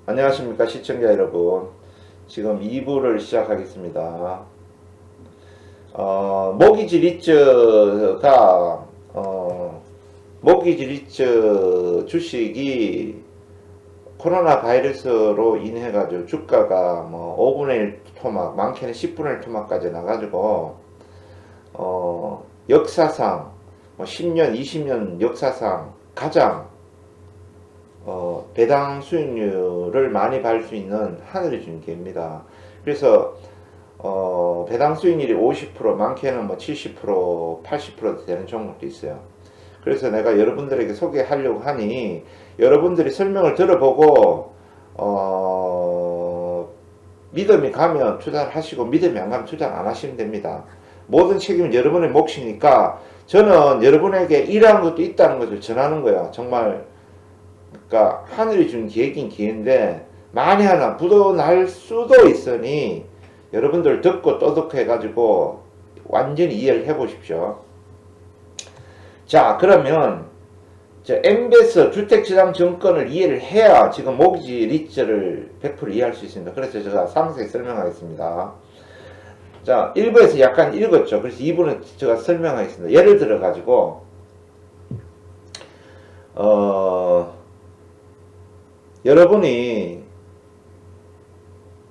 안녕하십니까 시청자 여러분. 지금 2부를 시작하겠습니다. 모기지 리츠가 모기지 리츠 주식이 코로나 바이러스로 인해 가지고 주가가 뭐 5분의 1 토막, 많게는 10분의 1 토막까지 나가지고 역사상 뭐 10년, 20년 역사상 가장 배당 수익률을 많이 받을 수 있는 하늘이 준 기회입니다. 그래서 배당 수익률이 50%, 많게는 뭐 70%, 80% 되는 종목도 있어요. 그래서 내가 여러분들에게 소개하려고 하니 여러분들이 설명을 들어보고 믿음이 가면 투자를 하시고 믿음이 안 가면 투자를 안 하시면 됩니다. 모든 책임은 여러분의 몫이니까 저는 여러분에게 이러한 것도 있다는 것을 전하는 거야. 정말 그러니까 하늘이 준 기회긴 기회인데 만에 하나 묻어날 수도 있으니 여러분들 듣고 떠득해 가지고 완전히 이해를 해 보십시오. 자, 그러면 MBS 주택지상증권을 이해를 해야 지금 모기지 리츠를 100% 이해할 수 있습니다. 그래서 제가 상세히 설명하겠습니다. 자, 1부에서 약간 읽었죠. 그래서 2부는 제가 설명하겠습니다. 예를 들어 가지고 여러분이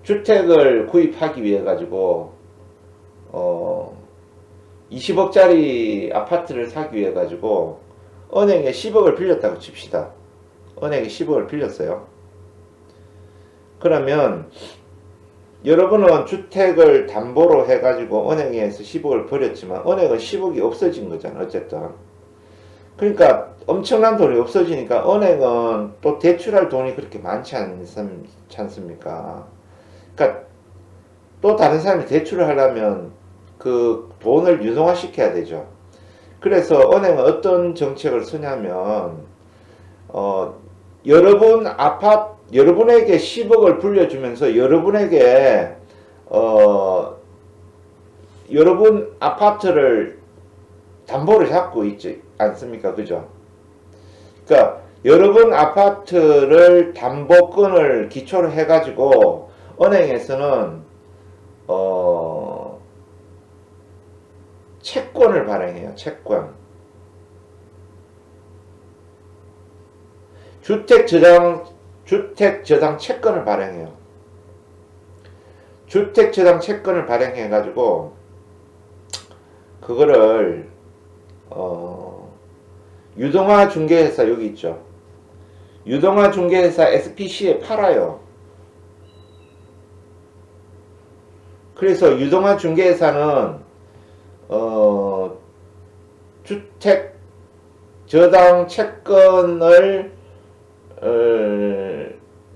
주택을 구입하기 위해 가지고 20억짜리 아파트를 사기 위해 가지고 은행에 10억을 빌렸다고 칩시다. 은행에 10억을 빌렸어요. 그러면 여러분은 주택을 담보로 해 가지고 은행에서 10억을 버렸지만 은행은 10억이 없어진 거잖아. 어쨌든 그러니까 엄청난 돈이 없어지니까 은행은 또 대출할 돈이 그렇게 많지 않습니까? 그러니까 또 다른 사람이 대출을 하려면 그 돈을 유동화 시켜야 되죠. 그래서 은행은 어떤 정책을 쓰냐면 여러분에게 10억을 불려주면서 여러분에게 여러분 아파트를 담보를 잡고 있지 않습니까? 그죠? 그러니까 여러분 아파트를 담보권을 기초로 해가지고 은행에서는 채권을 발행해요. 채권. 주택저당 채권을 발행해요. 주택저당 채권을 발행해가지고 그거를 유동화 중개회사 여기 있죠. 유동화 중개회사 SPC에 팔아요. 그래서 유동화 중개회사는 주택 저당 채권을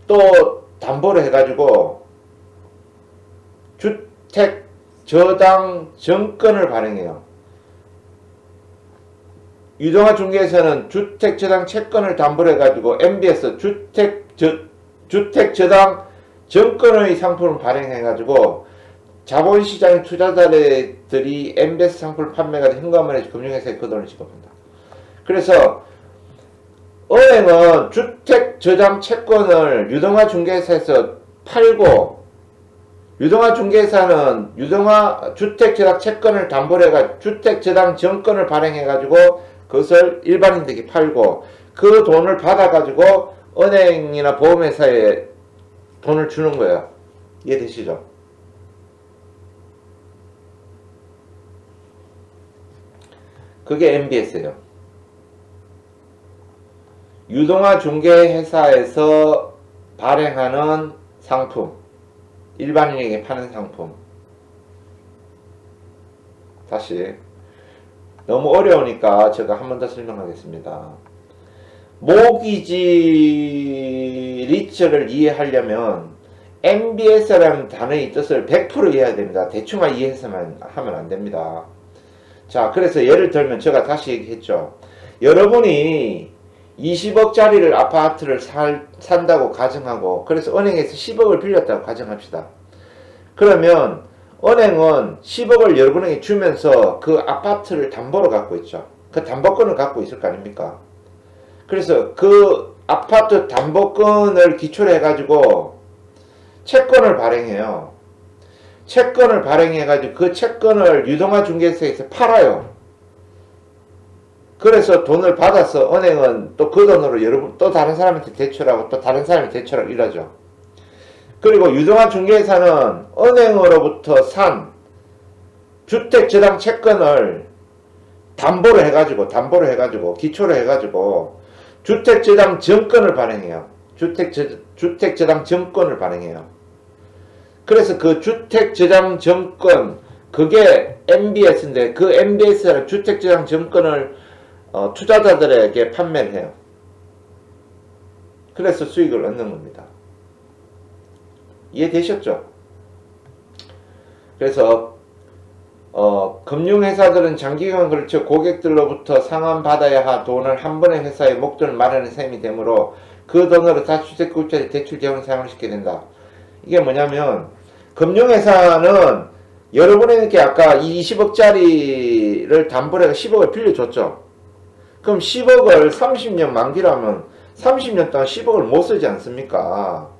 또 담보로 해가지고 주택 저당 정권을 발행해요. 유동화 중개에서는 주택 저당 채권을 담보로 해가지고 MBS 주택 저당 정권의 상품을 발행해가지고 자본시장 투자자들이 MBS 상품을 판매가 현금화해서 금융회사에 그 돈을 지급한다. 그래서 은행은 주택 저당 채권을 유동화 중개회사에서 팔고 유동화 중개회사는 유동화 주택 저당 채권을 담보로 해가지고 주택 저당 정권을 발행해가지고 그것을 일반인들에게 팔고 그 돈을 받아가지고 은행이나 보험회사에 돈을 주는 거예요. 이해되시죠? 그게 MBS예요. 유동화 중개회사에서 발행하는 상품, 일반인에게 파는 상품. 다시 너무 어려우니까 제가 한 번 더 설명하겠습니다. 모기지 리츠를 이해하려면 MBS라는 단어의 뜻을 100% 이해해야 됩니다. 대충만 이해해서만 하면 안 됩니다. 자, 그래서 예를 들면 제가 다시 얘기했죠. 여러분이 20억짜리를 아파트를 산다고 가정하고 그래서 은행에서 10억을 빌렸다고 가정합시다. 그러면 은행은 10억을 여러분에게 주면서 그 아파트를 담보로 갖고 있죠. 그 담보권을 갖고 있을 거 아닙니까? 그래서 그 아파트 담보권을 기초로 해가지고 채권을 발행해요. 채권을 발행해가지고 그 채권을 유동화 중개사에서 팔아요. 그래서 돈을 받아서 은행은 또 그 돈으로 여러분 또 다른 사람한테 대출하고 또 다른 사람이 대출하고 이러죠. 그리고 유동화 중개사는 은행으로부터 산 주택저당 채권을 담보로 해가지고 기초로 해가지고 주택저당 증권을 발행해요. 주택저당 증권을 발행해요. 그래서 그 주택저당 증권 그게 MBS인데 그 MBS라는 주택저당 증권을 투자자들에게 판매를 해요. 그래서 수익을 얻는 겁니다. 이해되셨죠? 그래서 금융회사들은 장기간 걸쳐 고객들로부터 상환받아야 할 돈을 한 번에 회사에 목돈을 마련해 셈이 되므로 그 돈으로 다 주택구입자의 대출 재원을 사용을 시켜야 된다. 이게 뭐냐면 금융회사는 여러분에게 아까 20억짜리를 담보로 해서 10억을 빌려줬죠. 그럼 10억을 30년 만기라면 30년 동안 10억을 못 쓰지 않습니까?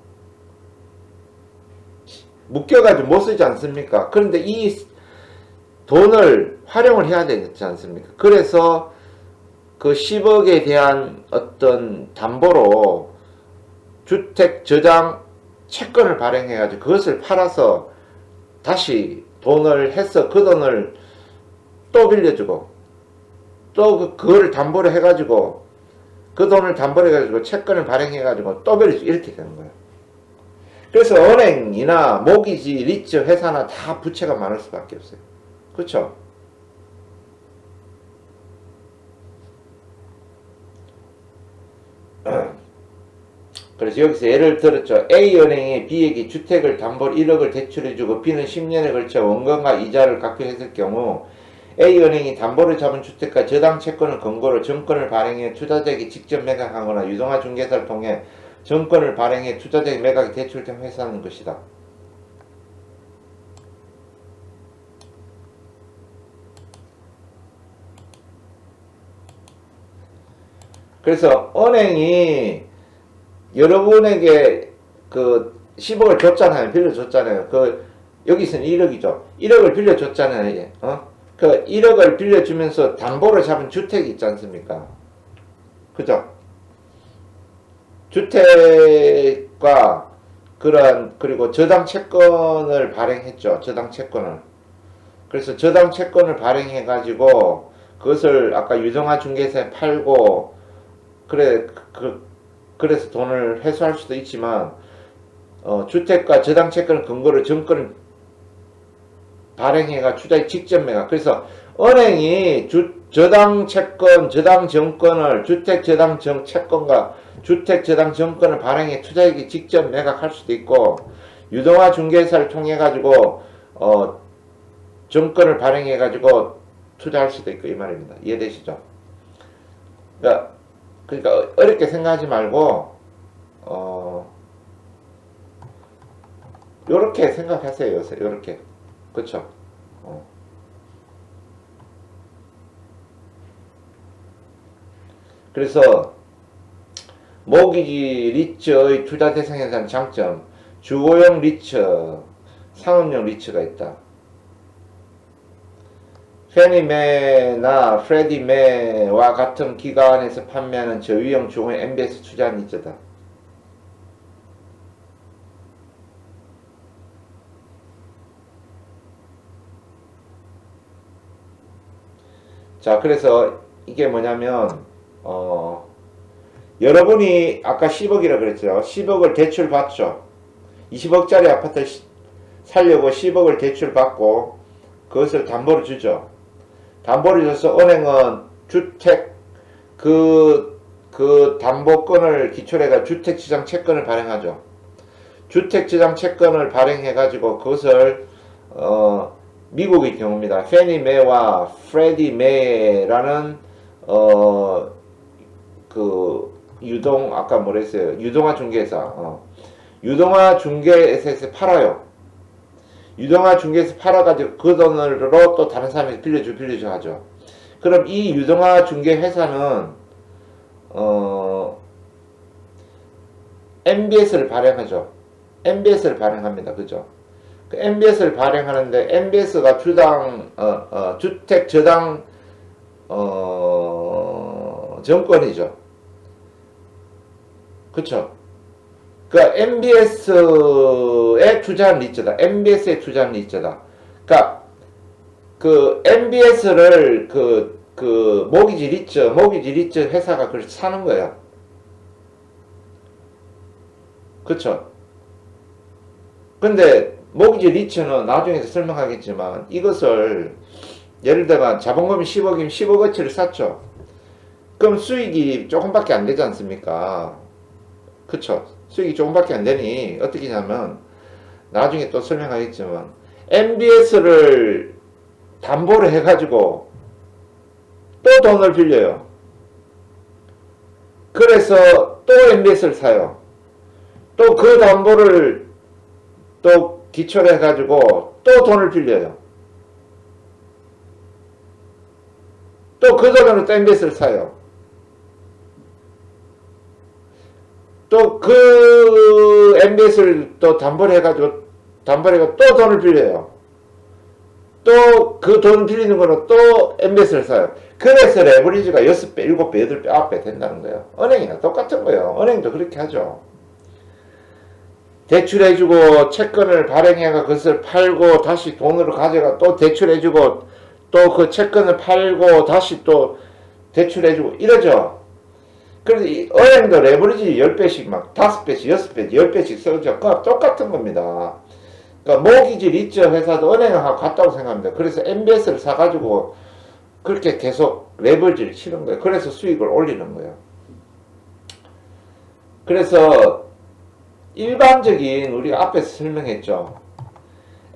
묶여가지고 못 쓰지 않습니까? 그런데 이 돈을 활용을 해야 되지 않습니까? 그래서 그 10억에 대한 어떤 담보로 주택 저장 채권을 발행해가지고 그것을 팔아서 다시 돈을 해서 그 돈을 또 빌려주고 또 그거를 담보로 해가지고 그 돈을 담보로 해가지고 채권을 발행해가지고 또 빌려주고 이렇게 되는 거예요. 그래서 은행이나 모기지, 리츠, 회사나 다 부채가 많을 수밖에 없어요. 그렇죠? 그래서 여기서 예를 들었죠. A은행이 B에게 주택을 담보로 1억을 대출해주고 B는 10년에 걸쳐 원금과 이자를 갖게 했을 경우 A은행이 담보를 잡은 주택과 저당 채권을 근거로 증권을 발행해 투자자에게 직접 매각하거나 유동화 중개사를 통해 증권을 발행해 투자자에게 매각에 대출된 회사는 것이다. 그래서 은행이 여러분에게 그 10억을 줬잖아요. 빌려줬잖아요. 그 여기서는 1억이죠. 1억을 빌려줬잖아요. 그 1억을 빌려주면서 담보로 잡은 주택이 있지 않습니까? 그죠? 주택과 그리고 저당 채권을 발행했죠. 저당 채권을. 그래서 저당 채권을 발행해가지고 그것을 아까 유동화 중개사에 팔고 그래서 돈을 회수할 수도 있지만 주택과 저당 채권을 근거로 증권을 발행해가 투자에 직접 매각. 그래서 은행이 저당 채권, 저당 증권을 주택 저당 채권과 주택 저당 증권을 발행해 투자에게 직접 매각할 수도 있고 유동화 중개사를 통해 가지고 증권을 발행해 가지고 투자할 수도 있고 이 말입니다. 이해되시죠? 그러니까 어렵게 생각하지 말고 요렇게 생각하세요. 요새 요렇게. 그쵸? 그래서 모기지 리츠의 투자 대상에 대한 장점, 주거용 리츠, 상업용 리츠가 있다. 페니매나 프레디매와 같은 기관에서 판매하는 저위험 중의 MBS 투자 리츠다. 자, 그래서 이게 뭐냐면 여러분이 아까 10억이라 그랬죠. 10억을 대출 받죠. 20억짜리 아파트 살려고 10억을 대출 받고 그것을 담보로 주죠. 담보를 줘서 은행은 주택 그 담보권을 기초로 해가 주택지장 채권을 발행하죠. 주택지장 채권을 발행해 가지고 그것을 미국의 경우입니다. 페니매와 프레디매라는 아까 뭐랬어요? 유동화 중개사. 유동화 중개사에서 팔아요. 유동화 중개사에서 팔아가지고 그 돈으로 또 다른 사람에게 빌려줘 하죠. 그럼 이 유동화 중개 회사는 MBS를 발행하죠. MBS를 발행합니다. 그죠? 그 MBS를 발행하는데 MBS가 주택 저당 정권이죠. 그쵸? 그러니까 MBS에 투자한 리츠다. MBS에 투자한 리츠다. 그러니까 그 MBS를 모기지 리츠 회사가 그걸 사는 거야. 그쵸? 근데 모기지 리츠는 나중에 설명하겠지만 이것을 예를 들어 자본금이 10억이면 10억어치를 샀죠. 그럼 수익이 조금밖에 안 되지 않습니까? 그쵸? 수익이 조금밖에 안 되니 어떻게 하냐면 나중에 또 설명하겠지만 MBS를 담보를 해가지고 또 돈을 빌려요. 그래서 또 MBS를 사요. 또 그 담보를 또 기초로 해가지고 또 돈을 빌려요. 또 그 돈으로 또 MBS를 사요. 또 그 MBS를 또 담보를 해가지고 또 돈을 빌려요. 또 그 돈 빌리는 거로 또 MBS를 사요. 그래서 레버리지가 6배, 7배, 8배, 9배 된다는 거예요. 은행이랑 똑같은 거예요. 은행도 그렇게 하죠. 대출해주고 채권을 발행해가 그것을 팔고 다시 돈으로 가져가 또 대출해주고 또 그 채권을 팔고 다시 또 대출해주고 이러죠. 그래서 이 은행도 레버리지 10배씩 막 5배씩 6배씩 10배씩 써죠. 그거 똑같은 겁니다. 그러니까 모기지 리츠 회사도 은행하고 같다고 생각합니다. 그래서 MBS를 사가지고 그렇게 계속 레버리지를 치는 거예요. 그래서 수익을 올리는 거예요. 그래서 일반적인 우리가 앞에서 설명했죠.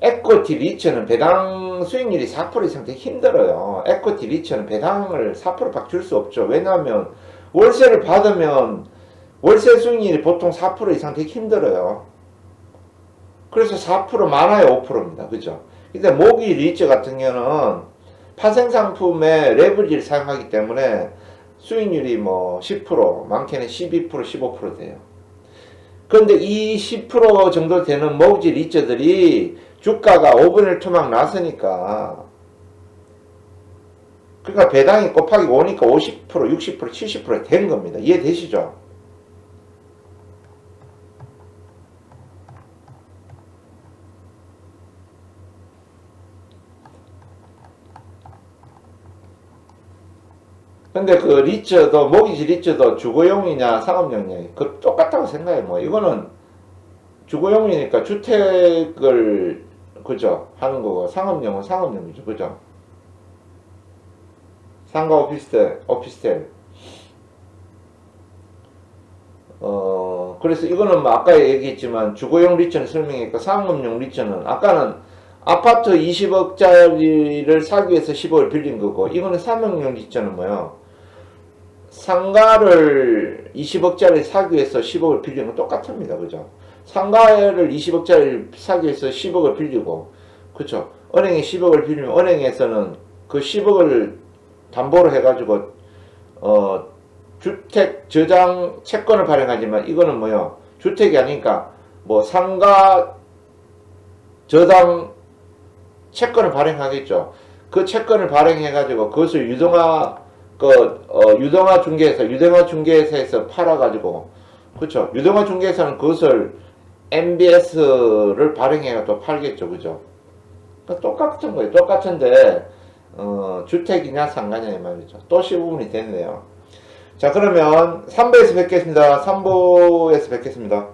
에코티 리츠는 배당 수익률이 4% 이상 되게 힘들어요. 에코티 리츠는 배당을 4%밖에 줄 수 없죠. 왜냐하면 월세를 받으면 월세 수익률이 보통 4% 이상 되게 힘들어요. 그래서 4% 많아요. 5%입니다. 그죠? 근데 모기 리츠 같은 경우는 파생상품에 레버리지를 사용하기 때문에 수익률이 뭐 10%, 많게는 12%, 15% 돼요. 그런데 이 10% 정도 되는 모기지 리츠들이 주가가 5분의 1 토막 났으니까 그러니까 배당이 곱하기 5니까 50%, 60%, 70% 된 겁니다. 이해되시죠? 근데 그 리츠도 모기지 리츠도 주거용이냐 상업용이냐 그 똑같다고 생각해요. 뭐 이거는 주거용이니까 주택을 그죠 하는 거고 상업용은 상업용이죠. 그죠? 상가 오피스텔. 그래서 이거는 뭐 아까 얘기했지만 주거용 리츠는 설명했고 상업용 리츠는 아까는 아파트 20억짜리를 사기 위해서 10억을 빌린 거고 이거는 상업용 리츠는 뭐요? 상가를 20억짜리 사기 위해서 10억을 빌리는 건 똑같습니다. 그죠? 상가를 20억짜리 사기 위해서 10억을 빌리고, 그쵸? 은행에 10억을 빌리면 은행에서는 그 10억을 담보로 해가지고, 주택 저장 채권을 발행하지만 이거는 뭐요? 주택이 아니니까 뭐 상가 저당 채권을 발행하겠죠. 그 채권을 발행해가지고 그것을 유동화 중개회사에서 팔아가지고, 그쵸? 유동화 중개회사는 그것을 MBS를 발행해가 또 팔겠죠. 그죠? 그러니까 똑같은 거예요. 똑같은데, 주택이냐 상가냐 이 말이죠. 또 15분이 됐네요. 자, 그러면 3부에서 뵙겠습니다. 3부에서 뵙겠습니다.